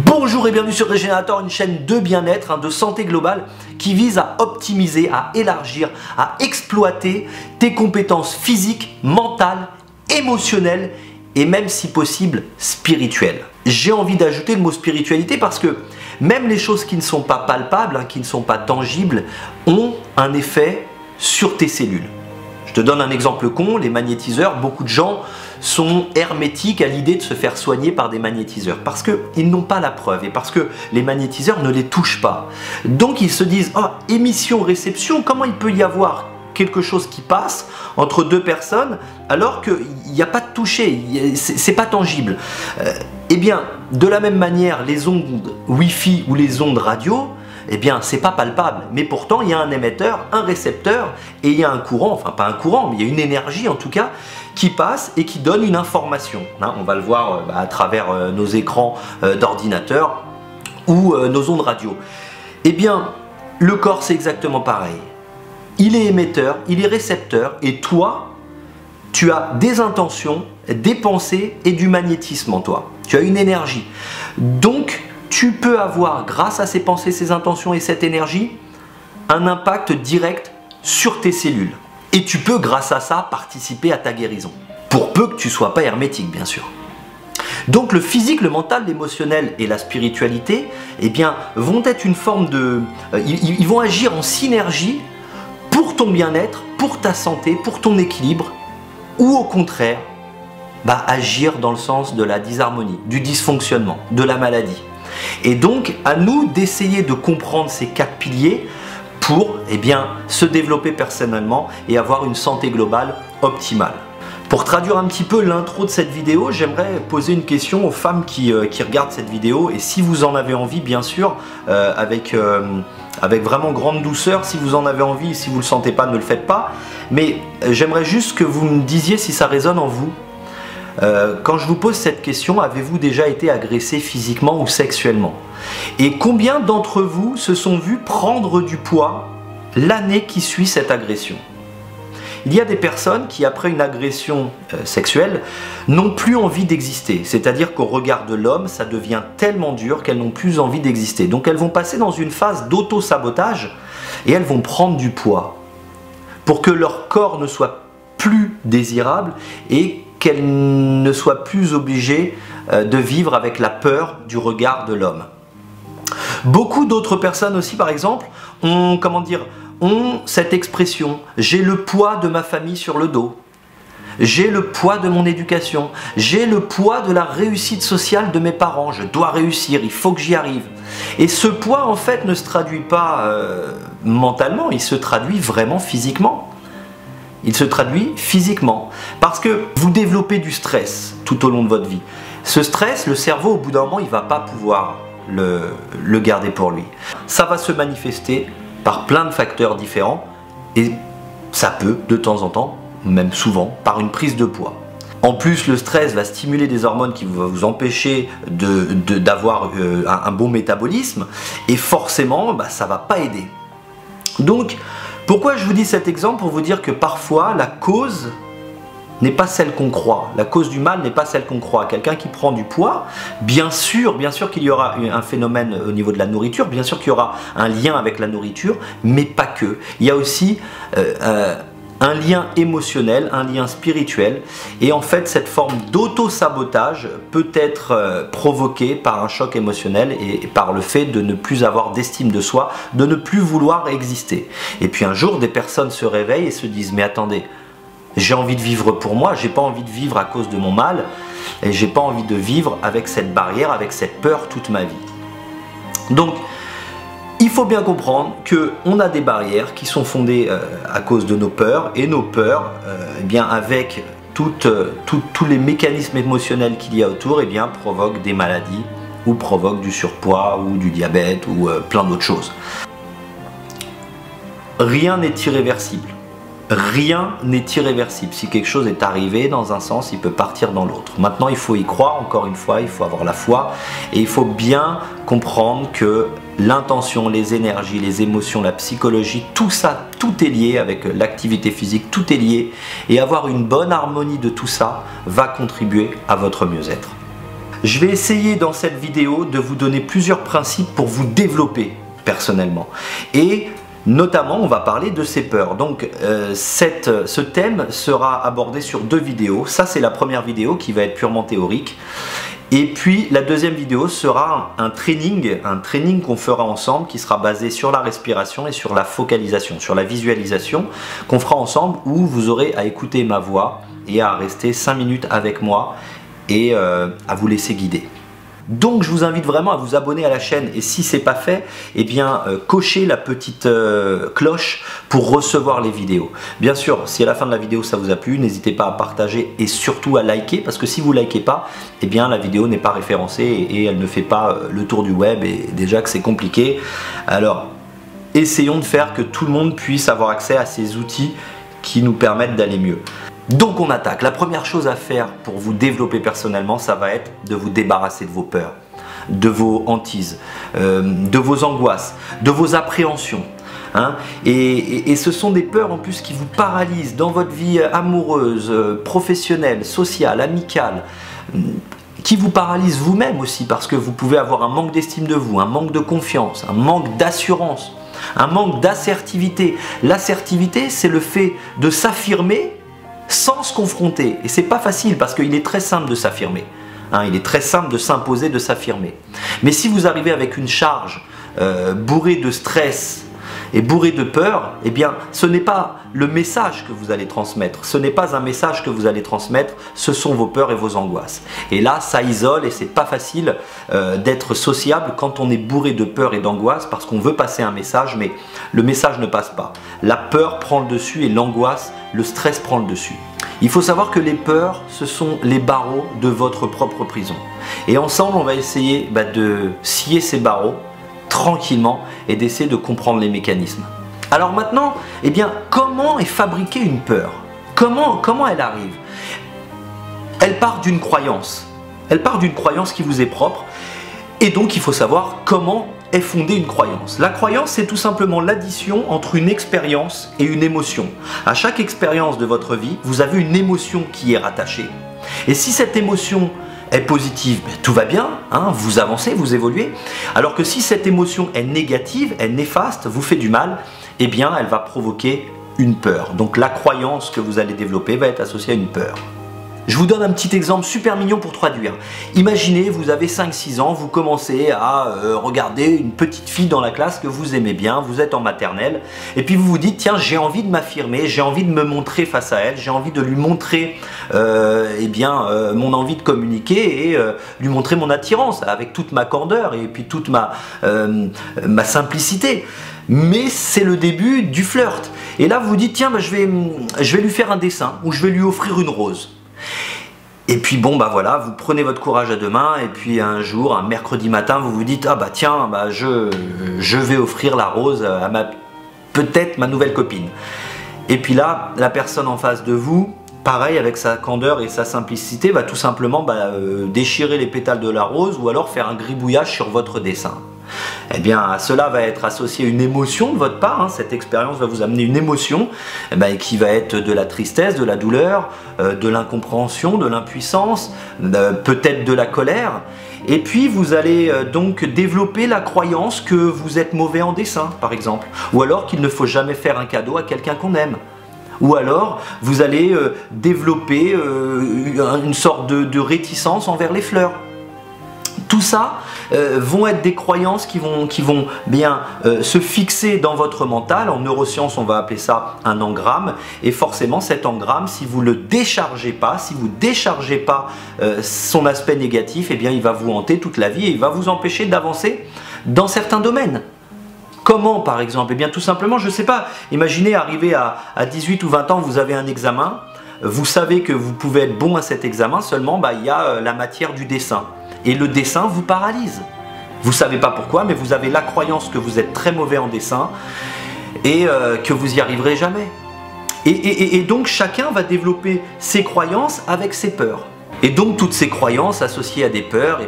Bonjour et bienvenue sur Régénérateur, une chaîne de bien-être, de santé globale qui vise à optimiser, à élargir, à exploiter tes compétences physiques, mentales, émotionnelles et même si possible spirituelles. J'ai envie d'ajouter le mot spiritualité parce que même les choses qui ne sont pas palpables, qui ne sont pas tangibles, ont un effet sur tes cellules. Je te donne un exemple con, les magnétiseurs. Beaucoup de gens sont hermétiques à l'idée de se faire soigner par des magnétiseurs parce qu'ils n'ont pas la preuve et parce que les magnétiseurs ne les touchent pas. Donc ils se disent, oh, émission-réception, comment il peut y avoir quelque chose qui passe entre deux personnes alors qu'il n'y a pas de toucher, c'est pas tangible. Eh bien, de la même manière, les ondes Wi-Fi ou les ondes radio, eh bien, c'est pas palpable, mais pourtant il y a un émetteur, un récepteur, et il y a un courant, enfin pas un courant, mais il y a une énergie en tout cas, qui passe et qui donne une information. On va le voir à travers nos écrans d'ordinateur ou nos ondes radio. Eh bien, le corps c'est exactement pareil. Il est émetteur, il est récepteur, et toi, tu as des intentions, des pensées et du magnétisme en toi. Tu as une énergie. Donc, tu peux avoir, grâce à ces pensées, ces intentions et cette énergie, un impact direct sur tes cellules. Et tu peux, grâce à ça, participer à ta guérison. Pour peu que tu ne sois pas hermétique, bien sûr. Donc le physique, le mental, l'émotionnel et la spiritualité, eh bien, vont être une forme de... Ils vont agir en synergie pour ton bien-être, pour ta santé, pour ton équilibre, ou au contraire, agir dans le sens de la disharmonie, du dysfonctionnement, de la maladie. Et donc, à nous d'essayer de comprendre ces quatre piliers pour se développer personnellement et avoir une santé globale optimale. Pour traduire un petit peu l'intro de cette vidéo, j'aimerais poser une question aux femmes qui regardent cette vidéo. Et si vous en avez envie, bien sûr, avec vraiment grande douceur, si vous en avez envie, si vous ne le sentez pas, ne le faites pas. Mais j'aimerais juste que vous me disiez si ça résonne en vous. Quand je vous pose cette question, avez-vous déjà été agressé physiquement ou sexuellement? Et combien d'entre vous se sont vus prendre du poids l'année qui suit cette agression? Il y a des personnes qui, après une agression sexuelle, n'ont plus envie d'exister. C'est-à-dire qu'au regard de l'homme, ça devient tellement dur qu'elles n'ont plus envie d'exister. Donc elles vont passer dans une phase d'auto-sabotage et elles vont prendre du poids pour que leur corps ne soit plus désirable et qu'elles ne soient plus obligées de vivre avec la peur du regard de l'homme. Beaucoup d'autres personnes aussi, par exemple, ont cette expression « j'ai le poids de ma famille sur le dos ». J'ai le poids de mon éducation, j'ai le poids de la réussite sociale de mes parents, je dois réussir, il faut que j'y arrive. Et ce poids en fait ne se traduit pas mentalement, il se traduit vraiment physiquement. Il se traduit physiquement parce que vous développez du stress tout au long de votre vie. Ce stress, le cerveau au bout d'un moment il ne va pas pouvoir le garder pour lui. Ça va se manifester par plein de facteurs différents et ça peut de temps en temps, même souvent, par une prise de poids. En plus, le stress va stimuler des hormones qui vont vous empêcher d'avoir un bon métabolisme et forcément, ça ne va pas aider. Donc, pourquoi je vous dis cet exemple? Pour vous dire que parfois, la cause n'est pas celle qu'on croit. La cause du mal n'est pas celle qu'on croit. Quelqu'un qui prend du poids, bien sûr qu'il y aura un phénomène au niveau de la nourriture, bien sûr qu'il y aura un lien avec la nourriture, mais pas que. Il y a aussi un lien émotionnel, un lien spirituel, et en fait cette forme d'auto-sabotage peut être provoquée par un choc émotionnel et par le fait de ne plus avoir d'estime de soi, de ne plus vouloir exister. Et puis un jour des personnes se réveillent et se disent mais attendez, j'ai envie de vivre pour moi, j'ai pas envie de vivre à cause de mon mal, et j'ai pas envie de vivre avec cette barrière, avec cette peur toute ma vie. Donc il faut bien comprendre qu'on a des barrières qui sont fondées à cause de nos peurs, et nos peurs, avec tous les mécanismes émotionnels qu'il y a autour, provoquent des maladies, ou provoquent du surpoids, ou du diabète, ou plein d'autres choses. Rien n'est irréversible. Rien n'est irréversible. Si quelque chose est arrivé dans un sens, il peut partir dans l'autre. Maintenant, il faut y croire, encore une fois, il faut avoir la foi et il faut bien comprendre que l'intention, les énergies, les émotions, la psychologie, tout ça, tout est lié avec l'activité physique, tout est lié et avoir une bonne harmonie de tout ça va contribuer à votre mieux-être. Je vais essayer dans cette vidéo de vous donner plusieurs principes pour vous développer personnellement. Et notamment, on va parler de ces peurs. Donc, ce thème sera abordé sur 2 vidéos. Ça, c'est la première vidéo qui va être purement théorique. Et puis, la deuxième vidéo sera un training qu'on fera ensemble qui sera basé sur la respiration et sur la focalisation, sur la visualisation qu'on fera ensemble où vous aurez à écouter ma voix et à rester 5 minutes avec moi et à vous laisser guider. Donc je vous invite vraiment à vous abonner à la chaîne et si ce n'est pas fait, eh bien cochez la petite cloche pour recevoir les vidéos. Bien sûr, si à la fin de la vidéo ça vous a plu, n'hésitez pas à partager et surtout à liker parce que si vous ne likez pas, eh bien la vidéo n'est pas référencée et elle ne fait pas le tour du web et déjà que c'est compliqué. Alors essayons de faire que tout le monde puisse avoir accès à ces outils qui nous permettent d'aller mieux. Donc on attaque. La première chose à faire pour vous développer personnellement, ça va être de vous débarrasser de vos peurs, de vos hantises, de vos angoisses, de vos appréhensions. Hein. Et ce sont des peurs en plus qui vous paralysent dans votre vie amoureuse, professionnelle, sociale, amicale, qui vous paralysent vous-même aussi parce que vous pouvez avoir un manque d'estime de vous, un manque de confiance, un manque d'assurance, un manque d'assertivité. L'assertivité, c'est le fait de s'affirmer sans se confronter. Et c'est pas facile parce qu'il est très simple de s'affirmer. Hein, il est très simple de s'imposer, de s'affirmer. Mais si vous arrivez avec une charge bourrée de stress et bourrée de peur, eh bien ce n'est pas le message que vous allez transmettre. Ce n'est pas un message que vous allez transmettre, ce sont vos peurs et vos angoisses. Et là, ça isole et c'est pas facile d'être sociable quand on est bourré de peur et d'angoisse parce qu'on veut passer un message, mais le message ne passe pas. La peur prend le dessus et l'angoisse, le stress prend le dessus. Il faut savoir que les peurs, ce sont les barreaux de votre propre prison. Et ensemble, on va essayer de scier ces barreaux tranquillement et d'essayer de comprendre les mécanismes. Alors maintenant, eh bien, comment est fabriquée une peur? Comment elle arrive? Elle part d'une croyance. Elle part d'une croyance qui vous est propre. Et donc, il faut savoir comment est fondée une croyance. La croyance, c'est tout simplement l'addition entre une expérience et une émotion. À chaque expérience de votre vie, vous avez une émotion qui est rattachée. Et si cette émotion est positive, tout va bien, hein, vous avancez, vous évoluez. Alors que si cette émotion est négative, est néfaste, vous fait du mal, eh bien elle va provoquer une peur. Donc la croyance que vous allez développer va être associée à une peur. Je vous donne un petit exemple super mignon pour traduire. Imaginez, vous avez 5-6 ans, vous commencez à regarder une petite fille dans la classe que vous aimez bien, vous êtes en maternelle, et puis vous vous dites, tiens, j'ai envie de m'affirmer, j'ai envie de me montrer face à elle, j'ai envie de lui montrer mon envie de communiquer et lui montrer mon attirance avec toute ma candeur et puis toute ma simplicité. Mais c'est le début du flirt. Et là, vous vous dites, tiens, je vais lui faire un dessin ou je vais lui offrir une rose. Et puis bon voilà, vous prenez votre courage à deux mains et puis un jour, un mercredi matin, vous vous dites ah tiens, je vais offrir la rose à peut-être ma nouvelle copine. Et puis là, la personne en face de vous, pareil avec sa candeur et sa simplicité, va tout simplement déchirer les pétales de la rose ou alors faire un gribouillage sur votre dessin. Eh bien, à cela va être associée une émotion de votre part. Hein. Cette expérience va vous amener une émotion qui va être de la tristesse, de la douleur, de l'incompréhension, de l'impuissance, peut-être de la colère. Et puis, vous allez donc développer la croyance que vous êtes mauvais en dessin, par exemple. Ou alors qu'il ne faut jamais faire un cadeau à quelqu'un qu'on aime. Ou alors, vous allez développer une sorte de réticence envers les fleurs. Tout ça vont être des croyances qui vont bien se fixer dans votre mental. En neurosciences, on va appeler ça un engramme. Et forcément, cet engramme, si vous ne le déchargez pas, si vous ne déchargez pas son aspect négatif, eh bien, il va vous hanter toute la vie et il va vous empêcher d'avancer dans certains domaines. Comment, par exemple? Eh bien, tout simplement, je ne sais pas, imaginez arriver à 18 ou 20 ans, vous avez un examen, vous savez que vous pouvez être bon à cet examen, seulement il y a la matière du dessin. Et le dessin vous paralyse. Vous ne savez pas pourquoi, mais vous avez la croyance que vous êtes très mauvais en dessin et que vous n'y arriverez jamais. Et donc chacun va développer ses croyances avec ses peurs. Et donc toutes ces croyances associées à des peurs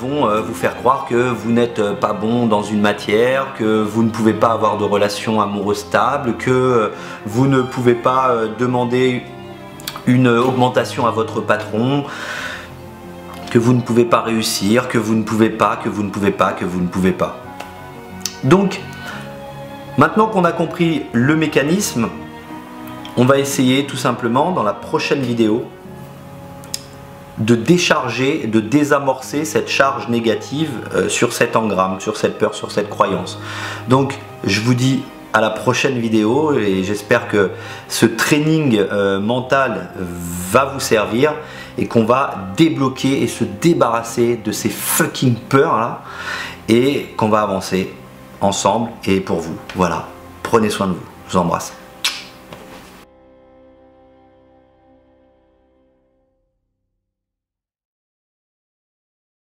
vont vous faire croire que vous n'êtes pas bon dans une matière, que vous ne pouvez pas avoir de relation amoureuse stable, que vous ne pouvez pas demander une augmentation à votre patron, que que vous ne pouvez pas réussir, que vous ne pouvez pas, que vous ne pouvez pas, que vous ne pouvez pas. Donc, maintenant qu'on a compris le mécanisme, on va essayer tout simplement dans la prochaine vidéo de décharger, de désamorcer cette charge négative sur cet engramme, sur cette peur, sur cette croyance. Donc, je vous dis à la prochaine vidéo et j'espère que ce training mental va vous servir et qu'on va débloquer et se débarrasser de ces fucking peurs là et qu'on va avancer ensemble et pour vous. Voilà, prenez soin de vous, je vous embrasse.